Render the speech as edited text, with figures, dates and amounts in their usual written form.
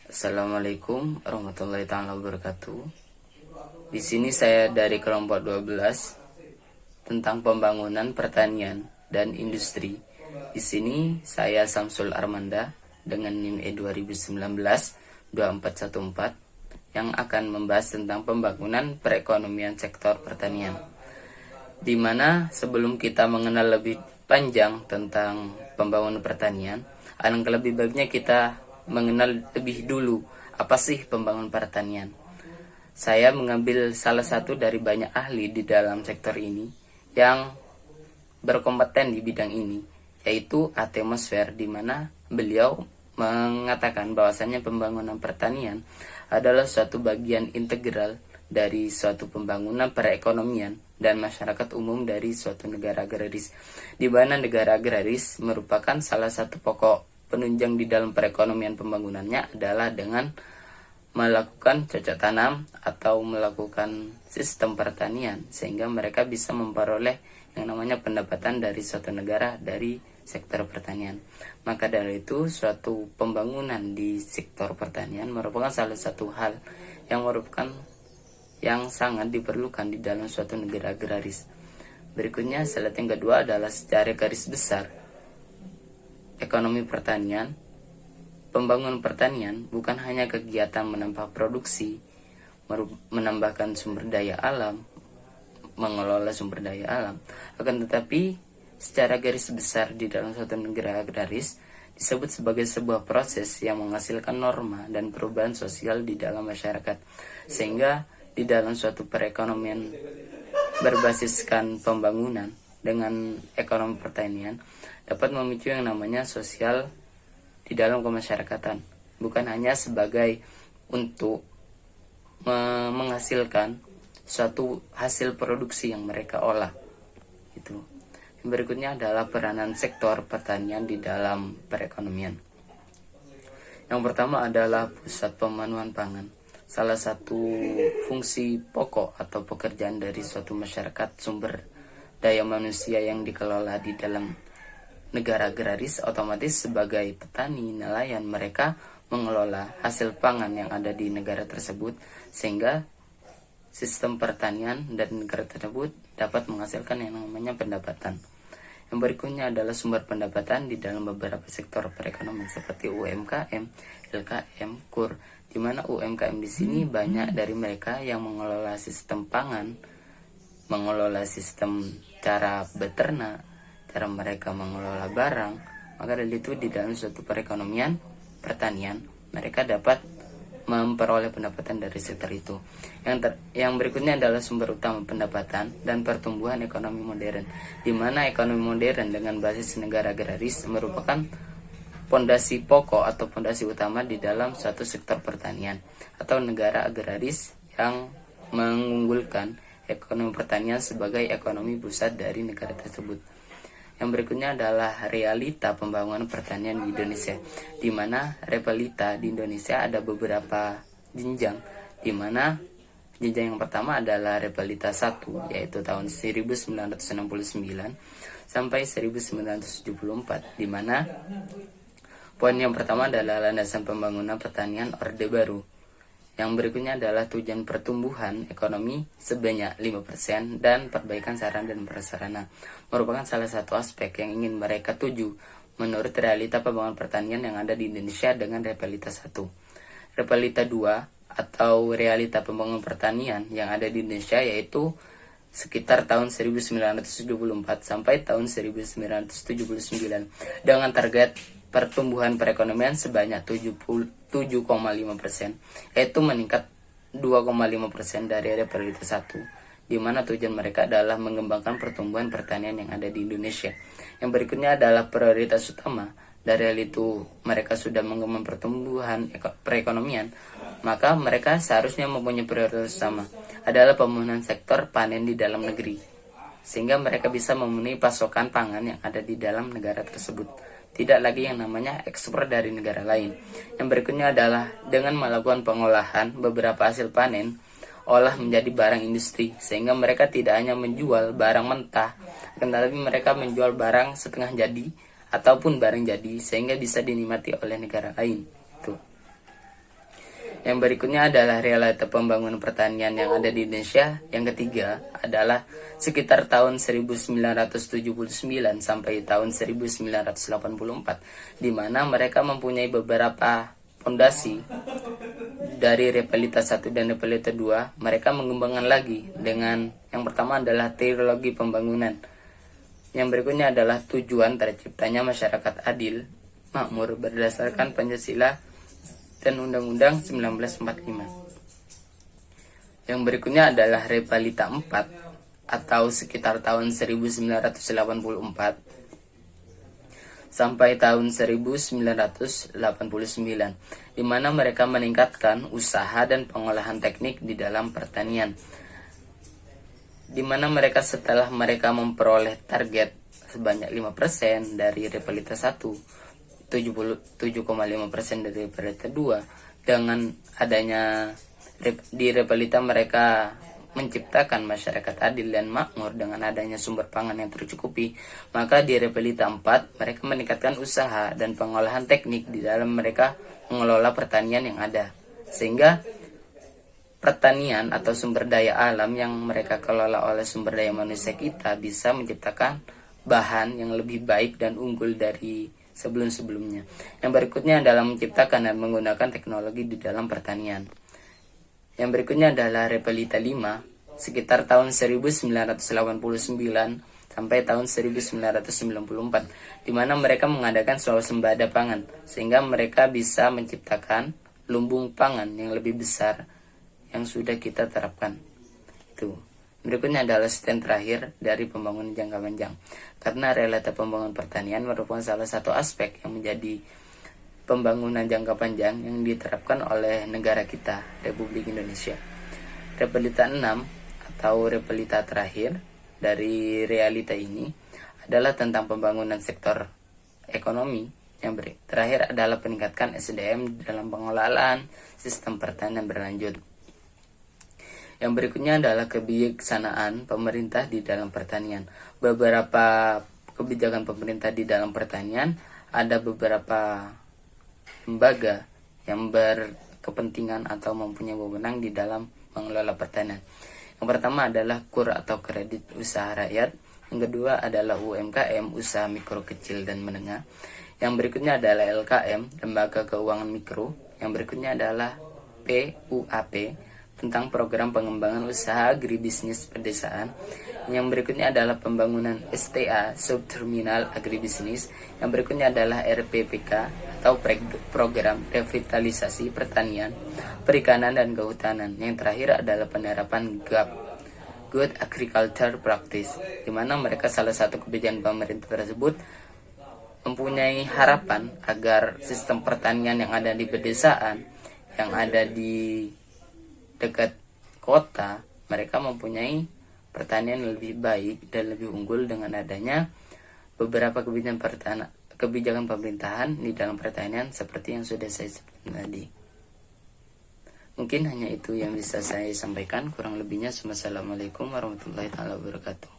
Assalamualaikum warahmatullahi wabarakatuh. Di sini saya dari kelompok 12 tentang pembangunan pertanian dan industri. Di sini saya Samsul Armanda dengan NIM E2019-2414 yang akan membahas tentang pembangunan perekonomian sektor pertanian. Di mana sebelum kita mengenal lebih panjang tentang pembangunan pertanian, alangkah lebih baiknya kita mengenal lebih dulu apa sih pembangunan pertanian. Saya mengambil salah satu dari banyak ahli di dalam sektor ini yang berkompeten di bidang ini, yaitu Atmosfer, di mana beliau mengatakan bahwasanya pembangunan pertanian adalah suatu bagian integral dari suatu pembangunan perekonomian dan masyarakat umum dari suatu negara agraris, di mana negara agraris merupakan salah satu pokok penunjang di dalam perekonomian pembangunannya adalah dengan melakukan cocok tanam atau melakukan sistem pertanian, sehingga mereka bisa memperoleh yang namanya pendapatan dari suatu negara dari sektor pertanian. Maka dari itu, suatu pembangunan di sektor pertanian merupakan salah satu hal yang sangat diperlukan di dalam suatu negara agraris. Berikutnya, slide yang kedua adalah secara garis besar ekonomi pertanian. Pembangunan pertanian bukan hanya kegiatan menambah produksi, menambahkan sumber daya alam, mengelola sumber daya alam, akan tetapi secara garis besar di dalam suatu negara agraris disebut sebagai sebuah proses yang menghasilkan norma dan perubahan sosial di dalam masyarakat, sehingga di dalam suatu perekonomian berbasiskan pembangunan dengan ekonomi pertanian dapat memicu yang namanya sosial di dalam kemasyarakatan, bukan hanya sebagai untuk menghasilkan suatu hasil produksi yang mereka olah. Itu. Yang berikutnya adalah peranan sektor pertanian di dalam perekonomian. Yang pertama adalah pusat pemenuhan pangan. Salah satu fungsi pokok atau pekerjaan dari suatu masyarakat sumber daya manusia yang dikelola di dalam negara agraris, otomatis sebagai petani, nelayan, mereka mengelola hasil pangan yang ada di negara tersebut, sehingga sistem pertanian dan negara tersebut dapat menghasilkan yang namanya pendapatan. Yang berikutnya adalah sumber pendapatan di dalam beberapa sektor perekonomian seperti UMKM, LKM, KUR, di mana UMKM di sini banyak dari mereka yang mengelola sistem pangan, mengelola sistem cara beternak, cara mereka mengelola barang. Maka dari itu di dalam suatu perekonomian pertanian mereka dapat memperoleh pendapatan dari sektor itu. Yang berikutnya adalah sumber utama pendapatan dan pertumbuhan ekonomi modern, di mana ekonomi modern dengan basis negara agraris merupakan pondasi pokok atau pondasi utama di dalam suatu sektor pertanian atau negara agraris yang mengunggulkan ekonomi pertanian sebagai ekonomi pusat dari negara tersebut. Yang berikutnya adalah realita pembangunan pertanian di Indonesia, di mana realita di Indonesia ada beberapa jenjang, di mana jenjang yang pertama adalah realita 1, yaitu tahun 1969 sampai 1974, di mana poin yang pertama adalah landasan pembangunan pertanian Orde Baru. Yang berikutnya adalah tujuan pertumbuhan ekonomi sebanyak 5% dan perbaikan sarana dan prasarana, merupakan salah satu aspek yang ingin mereka tuju menurut realita pembangunan pertanian yang ada di Indonesia dengan realita 1. Realita 2 atau realita pembangunan pertanian yang ada di Indonesia yaitu sekitar tahun 1974 sampai tahun 1979 dengan target pertumbuhan perekonomian sebanyak 7,5%, yaitu meningkat 2,5% dari realita 1, di mana tujuan mereka adalah mengembangkan pertumbuhan pertanian yang ada di Indonesia. Yang berikutnya adalah prioritas utama. Dari hal itu mereka sudah mengembangkan pertumbuhan perekonomian, maka mereka seharusnya mempunyai prioritas utama adalah pemenuhan sektor panen di dalam negeri, sehingga mereka bisa memenuhi pasokan pangan yang ada di dalam negara tersebut, tidak lagi yang namanya ekspor dari negara lain. Yang berikutnya adalah dengan melakukan pengolahan beberapa hasil panen olah menjadi barang industri, sehingga mereka tidak hanya menjual barang mentah, tetapi mereka menjual barang setengah jadi ataupun barang jadi, sehingga bisa dinikmati oleh negara lain. Itu. Yang berikutnya adalah realita pembangunan pertanian yang ada di Indonesia. Yang ketiga adalah sekitar tahun 1979 sampai tahun 1984, di mana mereka mempunyai beberapa fondasi. Dari Repelita 1 dan Repelita 2, mereka mengembangkan lagi dengan yang pertama adalah trilogi pembangunan. Yang berikutnya adalah tujuan terciptanya masyarakat adil, makmur berdasarkan Pancasila dan Undang-Undang 1945. Yang berikutnya adalah Repelita 4 atau sekitar tahun 1984 sampai tahun 1989, di mana mereka meningkatkan usaha dan pengolahan teknik di dalam pertanian, di mana mereka setelah mereka memperoleh target sebanyak 5% dari Repelita 1, 7,5% dari Repelita 2, dengan adanya di Repelita mereka menciptakan masyarakat adil dan makmur dengan adanya sumber pangan yang tercukupi, maka di Repelita 4 mereka meningkatkan usaha dan pengolahan teknik di dalam mereka mengelola pertanian yang ada, sehingga pertanian atau sumber daya alam yang mereka kelola oleh sumber daya manusia kita bisa menciptakan bahan yang lebih baik dan unggul dari sebelum-sebelumnya. Yang berikutnya adalah menciptakan dan menggunakan teknologi di dalam pertanian. Yang berikutnya adalah Repelita 5 sekitar tahun 1989 sampai tahun 1994, di mana mereka mengadakan swasembada pangan sehingga mereka bisa menciptakan lumbung pangan yang lebih besar yang sudah kita terapkan. Itu. Berikutnya adalah stand terakhir dari pembangunan jangka panjang. Karena realita pembangunan pertanian merupakan salah satu aspek yang menjadi pembangunan jangka panjang yang diterapkan oleh negara kita, Republik Indonesia. Repelita 6 atau Repelita terakhir dari realita ini adalah tentang pembangunan sektor ekonomi. Yang terakhir adalah peningkatan SDM dalam pengelolaan sistem pertanian berlanjut. Yang berikutnya adalah kebijaksanaan pemerintah di dalam pertanian. Beberapa kebijakan pemerintah di dalam pertanian, ada beberapa lembaga yang berkepentingan atau mempunyai wewenang di dalam mengelola pertanian. Yang pertama adalah KUR atau Kredit Usaha Rakyat. Yang kedua adalah UMKM, Usaha Mikro Kecil dan Menengah. Yang berikutnya adalah LKM, Lembaga Keuangan Mikro. Yang berikutnya adalah PUAP, tentang program pengembangan usaha agribisnis pedesaan. Yang berikutnya adalah pembangunan STA, Subterminal Agribisnis. Yang berikutnya adalah RPPK atau program revitalisasi pertanian, perikanan dan kehutanan. Yang terakhir adalah penerapan GAP, Good Agriculture Practice, di mana mereka salah satu kebijakan pemerintah tersebut mempunyai harapan agar sistem pertanian yang ada di pedesaan, yang ada di dekat kota, mereka mempunyai pertanian yang lebih baik dan lebih unggul dengan adanya beberapa kebijakan pemerintahan di dalam pertanian seperti yang sudah saya sebutkan tadi. Mungkin hanya itu yang bisa saya sampaikan. Kurang lebihnya, wassalamualaikum warahmatullahi wabarakatuh.